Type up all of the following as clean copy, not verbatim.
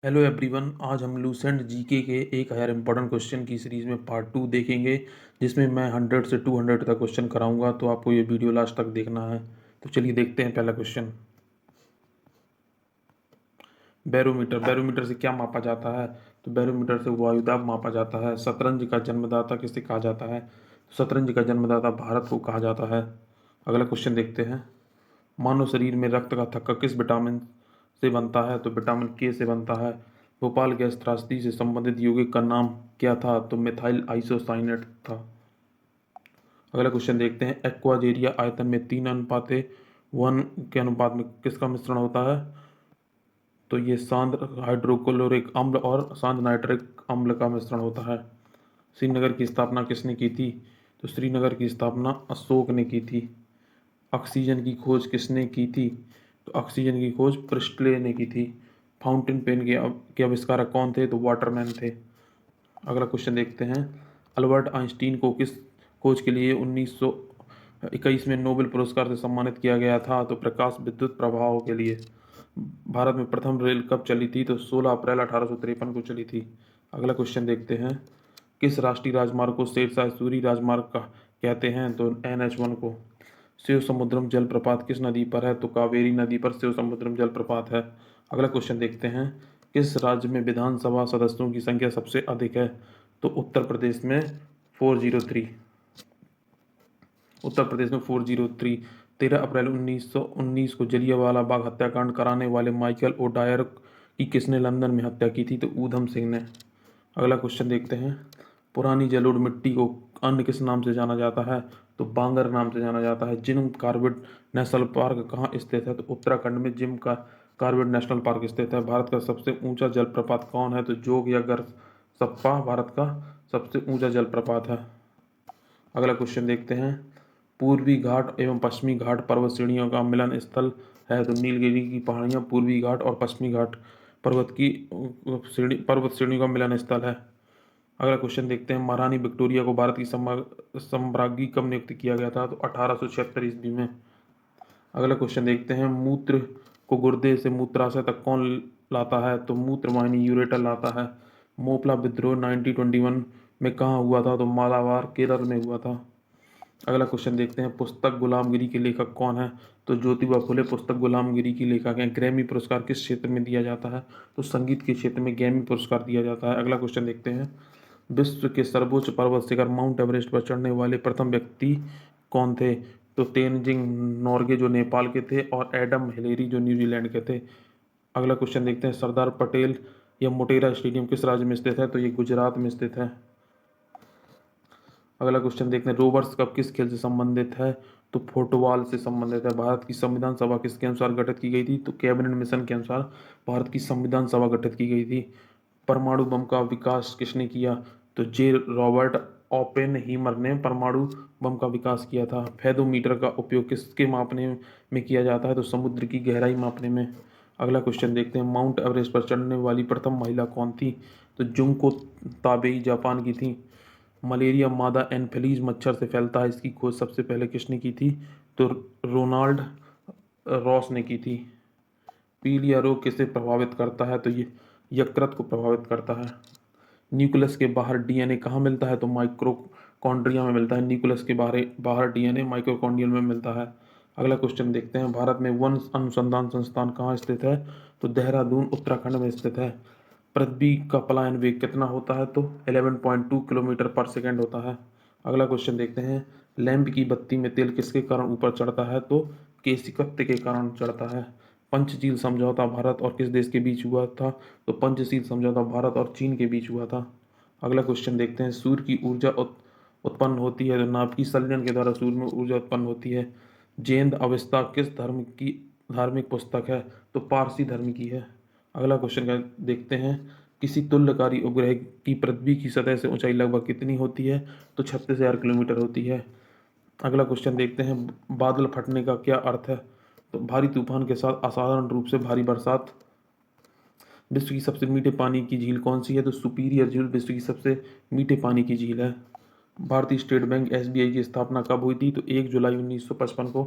Hello everyone. आज हम Lucent GK के 1000 इम्पोर्टेंट क्वेश्चन की सीरीज़ में पार्ट 2 देखेंगे, जिसमें मैं 100 से 200 तक क्वेश्चन कराऊंगा। तो आपको ये वीडियो लास्ट तक देखना है। तो चलिए देखते हैं पहला क्वेश्चन। बैरोमीटर। बैरोमीटर से क्या मापा जाता है? तो बैरोमीटर से वायुदाब मापा जाता है। शतरंज का जन्मदाता किसे कहा जाता है? शतरंज का जन्मदाता भारत को कहा जाता है। अगला क्वेश्चन देखते हैं। मानव शरीर में रक्त का थक्का किस विटामिन से बनता है? तो विटामिन के से बनता है। भोपाल गैस त्रासदी से संबंधित यौगिक का नाम क्या था? तो मिथाइल आइसोसाइनेट था। अगला क्वेश्चन देखते हैं। एक्वाजेरिया आयतन में 3:1 के अनुपात में किसका मिश्रण होता है? तो ये सांद्र हाइड्रोक्लोरिक अम्ल और सांद्र नाइट्रिक अम्ल का मिश्रण होता है। श्रीनगर की स्थापना किसने की थी? तो श्रीनगर की स्थापना अशोक ने की थी। ऑक्सीजन की खोज किसने की थी? तो ऑक्सीजन की खोज प्रिस्टले ने की थी। फाउंटेन पेन के आविष्कारक कौन थे? तो वाटरमैन थे। अगला क्वेश्चन देखते हैं। अल्बर्ट आइंस्टीन को किस खोज के लिए 1921 में नोबेल पुरस्कार से सम्मानित किया गया था? तो प्रकाश विद्युत प्रभाव के लिए। भारत में प्रथम रेल कब चली थी? तो 16 अप्रैल 1853 को चली थी। अगला क्वेश्चन देखते हैं। किस राष्ट्रीय राजमार्ग को शेरशाह सूरी राजमार्ग का कहते हैं? तो NH1 को। शिव समुद्रम जलप्रपात किस नदी पर है? तो कावेरी नदी पर शिव समुद्रम जलप्रपात है। अगला क्वेश्चन देखते हैं। किस राज्य में विधानसभा सदस्यों की संख्या सबसे अधिक है? तो उत्तर प्रदेश में 403। उत्तर प्रदेश में 403। 13 अप्रैल 1919 को जलियांवाला बाग हत्याकांड कराने वाले माइकल ओडायर की किसने लंदन में हत्या की थी? तो ऊधम सिंह ने। अगला क्वेश्चन देखते हैं। पुरानी जलोढ़ मिट्टी को अन्य किस नाम से जाना जाता है? तो बांगर नाम से जाना जाता है। जिम कॉर्बेट नेशनल पार्क कहाँ स्थित है? तो उत्तराखंड में जिम का कॉर्बेट नेशनल पार्क स्थित है। भारत का सबसे ऊंचा जलप्रपात कौन है? तो जोग या गर सप्पा भारत का सबसे ऊंचा जलप्रपात है। अगला क्वेश्चन देखते हैं। पूर्वी घाट एवं पश्चिमी घाट पर्वत श्रेणियों का मिलन स्थल है? तो नीलगिरी की पहाड़ियाँ पूर्वी घाट और पश्चिमी घाट पर्वत श्रेणी का मिलन स्थल है। अगला क्वेश्चन देखते हैं। महारानी विक्टोरिया को भारत की सम्राज्ञी कब नियुक्त किया गया था? तो 1876 ईस्वी में। अगला क्वेश्चन देखते हैं। मूत्र को गुर्दे से मूत्राशय तक कौन लाता है? तो मूत्र वाहिनी यूरेटर लाता है। मोपला विद्रोह 1921 में कहाँ हुआ था? तो मालाबार केरल में हुआ था। अगला क्वेश्चन देखते हैं। पुस्तक गुलामगिरी के लेखक कौन है? तो ज्योतिबा फुले पुस्तक गुलामगिरी की लेखक हैं। ग्रैमी पुरस्कार किस क्षेत्र में दिया जाता है? तो संगीत के क्षेत्र में ग्रैमी पुरस्कार दिया जाता है। अगला क्वेश्चन देखते हैं। विश्व के सर्वोच्च पर्वत शिखर माउंट एवरेस्ट पर चढ़ने वाले प्रथम व्यक्ति कौन थे? तो तेनजिंग नोर्गे जो नेपाल के थे, और एडम हिलेरी जो न्यूजीलैंड के थे। अगला क्वेश्चन देखते हैं। सरदार पटेल या मोटेरा स्टेडियम किस राज्य में स्थित है? तो ये गुजरात में स्थित है। अगला क्वेश्चन देखते हैं। रोवर्स कप किस खेल से संबंधित है? तो फुटबॉल से संबंधित है। भारत की संविधान सभा किसके अनुसार गठित की गई थी? तो कैबिनेट मिशन के अनुसार भारत की संविधान सभा गठित की गई थी। परमाणु बम का विकास किसने किया? तो जे रॉबर्ट ओपेनहीमर ने परमाणु बम का विकास किया था। फेदोमीटर का उपयोग किसके मापने में किया जाता है? तो समुद्र की गहराई मापने में। अगला क्वेश्चन देखते हैं। माउंट एवरेस्ट पर चढ़ने वाली प्रथम महिला कौन थी? तो जुंको ताबेई जापान की थी। मलेरिया मादा एनफेलीज मच्छर से फैलता है, इसकी खोज सबसे पहले किसने की थी? तो रोनाल्ड रॉस ने की थी। पीलिया रोग किसे प्रभावित करता है? तो ये यकृत को प्रभावित करता है। न्यूक्लियस के बाहर डीएनए कहाँ मिलता है? तो माइक्रोकॉन्ड्रिया में मिलता है। न्यूक्लियस के बाहर बाहर डीएनए माइक्रोकॉन्ड्रियल में मिलता है। अगला क्वेश्चन देखते हैं। भारत में वन अनुसंधान संस्थान कहाँ स्थित है? तो देहरादून उत्तराखंड में स्थित है। पृथ्वी का पलायन वेग कितना होता है? तो 11.2 किलोमीटर पर सेकेंड होता है। अगला क्वेश्चन देखते हैं। लैंप की बत्ती में तेल किसके कारण ऊपर चढ़ता है? तो केशिकत्य के कारण चढ़ता है। पंचशील समझौता भारत और किस देश के बीच हुआ था? तो पंचशील समझौता भारत और चीन के बीच हुआ था। अगला क्वेश्चन देखते हैं। सूर्य की ऊर्जा उत्पन्न होती है? तो नाभिकीय संलयन के द्वारा सूर्य में ऊर्जा उत्पन्न होती है। जैन अवस्था किस धर्म की धार्मिक पुस्तक है? तो पारसी धर्म की है। अगला क्वेश्चन का देखते हैं। किसी तुल्यकारी उपग्रह की पृथ्वी की सतह से ऊंचाई लगभग कितनी होती है? तो 36,000 किलोमीटर होती है। अगला क्वेश्चन देखते हैं। बादल फटने का क्या अर्थ है? तो भारी तूफान के साथ असाधारण रूप से भारी बरसात। विश्व की सबसे मीठे पानी की झील कौन सी है? तो सुपीरियर झील विश्व की सबसे मीठे पानी की झील है। भारतीय स्टेट बैंक SBI की स्थापना कब हुई थी? तो 1 जुलाई 1955 को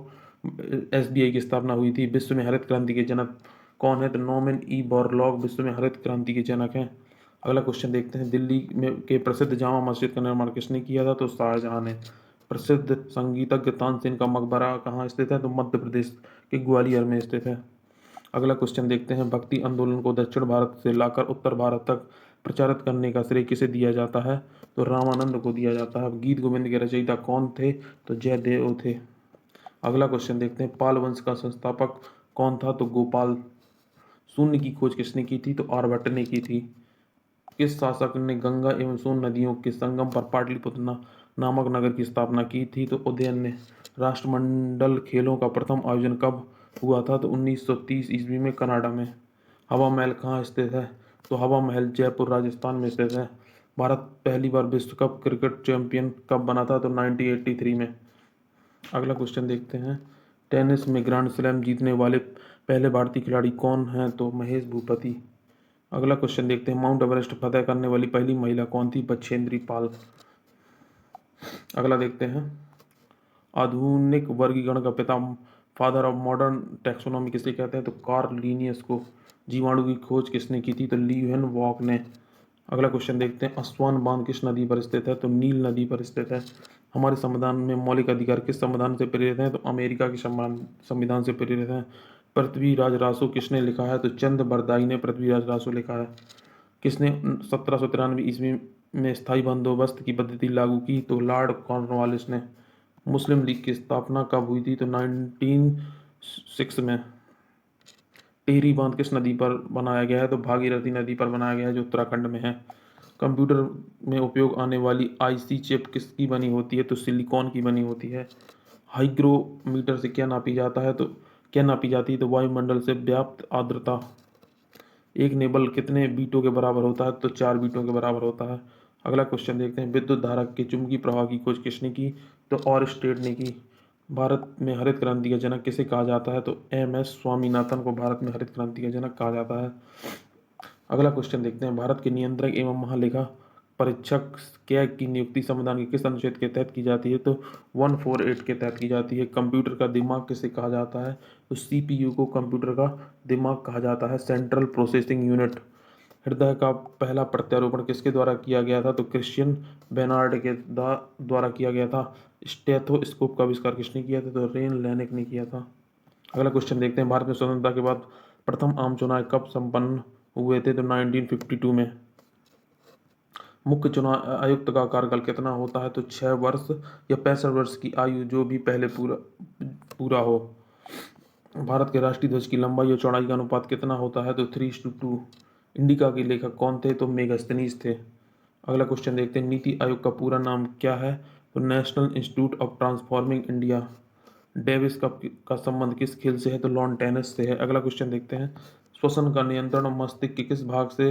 SBI की स्थापना हुई थी। विश्व में हरित क्रांति के जनक कौन है? तो नॉर्मन ई बोरलॉग विश्व में हरित क्रांति के जनक हैं। अगला क्वेश्चन देखते हैं, दिल्ली में के प्रसिद्ध जामा मस्जिद का निर्माण किसने किया था? तो शाहजहां ने। प्रसिद्ध संगीतज्ञ तानसेन का मकबरा कहाँ स्थित है? तो मध्य प्रदेश के ग्वालियर में स्थित है। अगला क्वेश्चन देखते हैं, भक्ति आंदोलन को दक्षिण भारत से लाकर उत्तर भारत तक प्रचारित करने का श्रेय किसे दिया जाता है? तो रामानंद को दिया जाता है। गीत गोविंद के रचयिता कौन थे? तो जयदेव थे। अगला क्वेश्चन देखते हैं, पाल वंश का संस्थापक कौन था? तो गोपाल। शून्य की खोज किसने की थी? तो आर्यभट्ट ने की थी। किस शासक ने गंगा एवं सोन नदियों के संगम पर पाटलिपुत्र नामक नगर की स्थापना की थी? तो उदयन ने। राष्ट्रमंडल खेलों का प्रथम आयोजन कब हुआ था? तो 1930 ईस्वी में कनाडा में। हवा महल कहाँ स्थित है? तो हवा महल जयपुर राजस्थान में स्थित है। भारत पहली बार विश्व कप क्रिकेट चैंपियन कब बना था? तो 1983 में। अगला क्वेश्चन देखते हैं, टेनिस में ग्रैंड स्लैम जीतने वाले पहले भारतीय खिलाड़ी कौन हैं? तो महेश भूपति। अगला क्वेश्चन देखते हैं, माउंट एवरेस्ट फतह करने वाली पहली महिला कौन थी? बछेंद्री पाल। अगला देखते हैं, आधुनिक वर्गीकरण का पिता, फादर ऑफ मॉडर्न टैक्सोनॉमी किसे कहते हैं? तो कार्ल लिनियस को। जीवाणु की खोज किसने की थी? तो ल्यूहेन वॉक ने। अगला क्वेश्चन देखते हैं, अस्वान बांध किस नदी पर स्थित है? तो नील नदी पर स्थित है। हमारे संविधान में मौलिक अधिकार किस संविधान से प्रेरित हैं? तो अमेरिका के संविधान से प्रेरित हैं। पृथ्वीराज रासो किसने लिखा है? तो चंद बरदाई ने पृथ्वीराज रासो लिखा है। किसने 1793 ईस्वी में स्थायी बंदोबस्त की पद्धति लागू की? तो लॉर्ड कॉर्नवालिस ने। मुस्लिम लीग की स्थापना कब हुई थी? तो 1906 में। टिहरी बांध किस नदी पर बनाया गया है? तो भागीरथी नदी पर बनाया गया है, जो उत्तराखंड में है। कंप्यूटर में उपयोग आने वाली आईसी चिप किसकी बनी होती है? तो सिलिकॉन की बनी होती है। हाइग्रोमीटर से क्या नापी जाता है? तो क्या नापी जाती है? तो वायुमंडल से व्याप्त आर्द्रता। एक नेबल कितने बीटों के बराबर होता है? तो 4 बीटों के बराबर होता है। अगला क्वेश्चन देखते हैं, विद्युत धारा के चुंबकीय प्रवाह की खोज किसने की? तो ऑरस्टेड ने की। भारत में हरित क्रांति का जनक किसे कहा जाता है? तो एम एस स्वामीनाथन को भारत में हरित क्रांति का जनक कहा जाता है। अगला क्वेश्चन देखते हैं, भारत के नियंत्रक एवं महालेखा परीक्षक कैग की नियुक्ति संविधान के किस अनुच्छेद के तहत की जाती है? तो 148 के तहत की जाती है। कंप्यूटर का दिमाग किसे कहा जाता है? तो सीपीयू को कंप्यूटर का दिमाग कहा जाता है, सेंट्रल प्रोसेसिंग यूनिट। हृदय का पहला प्रत्यारोपण किसके द्वारा किया गया था? तो क्रिश्चियन बेनार्ड के द्वारा किया गया था। स्टेथोस्कोप का आविष्कार किसने किया था? तो रेन लैनिक ने किया था। अगला क्वेश्चन देखते हैं, भारत में स्वतंत्रता के बाद प्रथम आम चुनाव कब संपन्न हुए थे? तो 1952 में। मुख्य चुनाव आयुक्त का कार्यकाल कितना होता है? तो 6 वर्ष या 65 वर्ष की आयु, जो भी पहले पूरा पूरा हो। भारत के राष्ट्रीय ध्वज की लंबाई और चौड़ाई का अनुपात कितना होता है? तो 3:2। इंडिका के लेखक कौन थे? तो मेगास्थनीज थे। अगला क्वेश्चन देखते हैं, नीति आयोग का पूरा नाम क्या है? तो national institute of transforming India. Davis cup का संबंध किस खेल से है? तो लॉन टेनिस से है। अगला क्वेश्चन देखते हैं, श्वसन का नियंत्रण मस्तिष्क के किस भाग से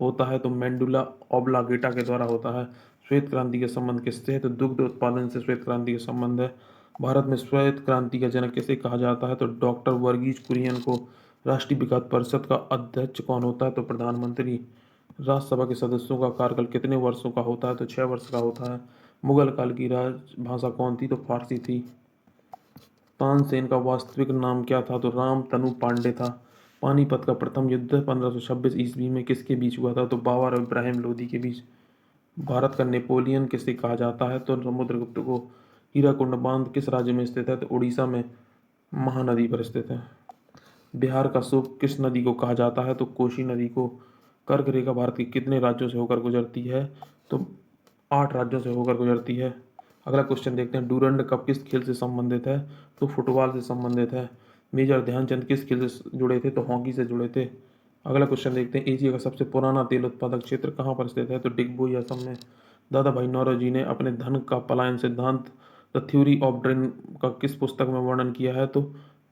होता है? तो मेंडुला ऑब्लांगेटा के द्वारा होता है। श्वेत क्रांति का संबंध किससे है? तो दुग्ध उत्पादन से श्वेत क्रांति का संबंध है। भारत में श्वेत क्रांति का जनक किसे कहा जाता है? तो डॉक्टर वर्गीज कुरियन को। राष्ट्रीय विकास परिषद का अध्यक्ष कौन होता है? तो प्रधानमंत्री। राज्यसभा के सदस्यों का कार्यकाल कितने वर्षों का होता है? तो 6 वर्ष का होता है। मुगल काल की राजभाषा कौन थी? तो फारसी थी। तानसेन का वास्तविक नाम क्या था? तो राम तनु पांडे था। पानीपत का प्रथम युद्ध 1526 ईस्वी में किसके बीच हुआ था? तो बाबर और इब्राहिम लोदी के बीच। भारत का नेपोलियन किसे कहा जाता है? तो समुद्रगुप्त को। हीराकुंड बांध किस राज्य में स्थित है? तो उड़ीसा में महानदी पर स्थित है। बिहार का सूप किस नदी को कहा जाता है? तो कोसी नदी को। कर्क रेखा भारत के कितने राज्यों से होकर गुजरती है? तो 8 राज्यों से होकर गुजरती है। अगला क्वेश्चन देखते हैं, डूरंड कप किस खेल से संबंधित है? तो फुटबॉल से संबंधित है। मेजर ध्यानचंद किस खेल से जुड़े थे? तो हॉकी से जुड़े थे। अगला क्वेश्चन देखते हैं, एशिया का सबसे पुराना तेल उत्पादक क्षेत्र कहाँ पर स्थित है? तो डिगबोई असम में। दादा भाई नौरोजी ने अपने धन का पलायन सिद्धांत द थ्योरी ऑफ ड्रेन का किस पुस्तक में वर्णन किया है? तो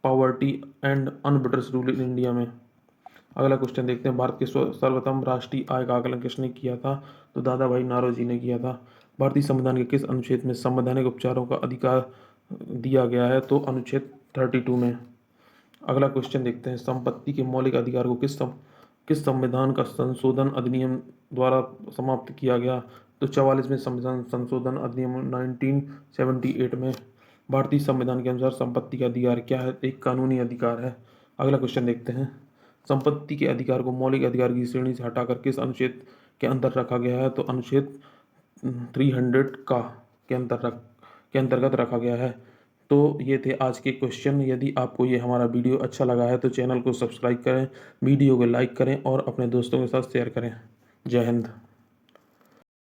poverty and un-British rule in India में। अगला क्वेश्चन देखते हैं, भारत के सर्वोत्तम राष्ट्रीय आय का आकलन किसने किया था? तो दादा भाई नौरोजी ने किया था। भारतीय संविधान के किस अनुच्छेद में संवैधानिक उपचारों का अधिकार दिया गया है? तो अनुच्छेद 32 में। अगला क्वेश्चन देखते हैं, संपत्ति के मौलिक अधिकार को किस संविधान का संशोधन अधिनियम द्वारा समाप्त किया गया? तो 44वें संविधान संशोधन अधिनियम 1978 में। भारतीय संविधान के अनुसार संपत्ति का अधिकार क्या है? एक कानूनी अधिकार है। अगला क्वेश्चन देखते हैं, संपत्ति के अधिकार को मौलिक अधिकार की श्रेणी से हटाकर किस अनुच्छेद के अंदर रखा गया है? तो अनुच्छेद 300 का के अंतर्गत रखा गया है। तो ये थे आज के क्वेश्चन। यदि आपको ये हमारा वीडियो अच्छा लगा है तो चैनल को सब्सक्राइब करें, वीडियो को लाइक करें और अपने दोस्तों के साथ शेयर करें। जय हिंद।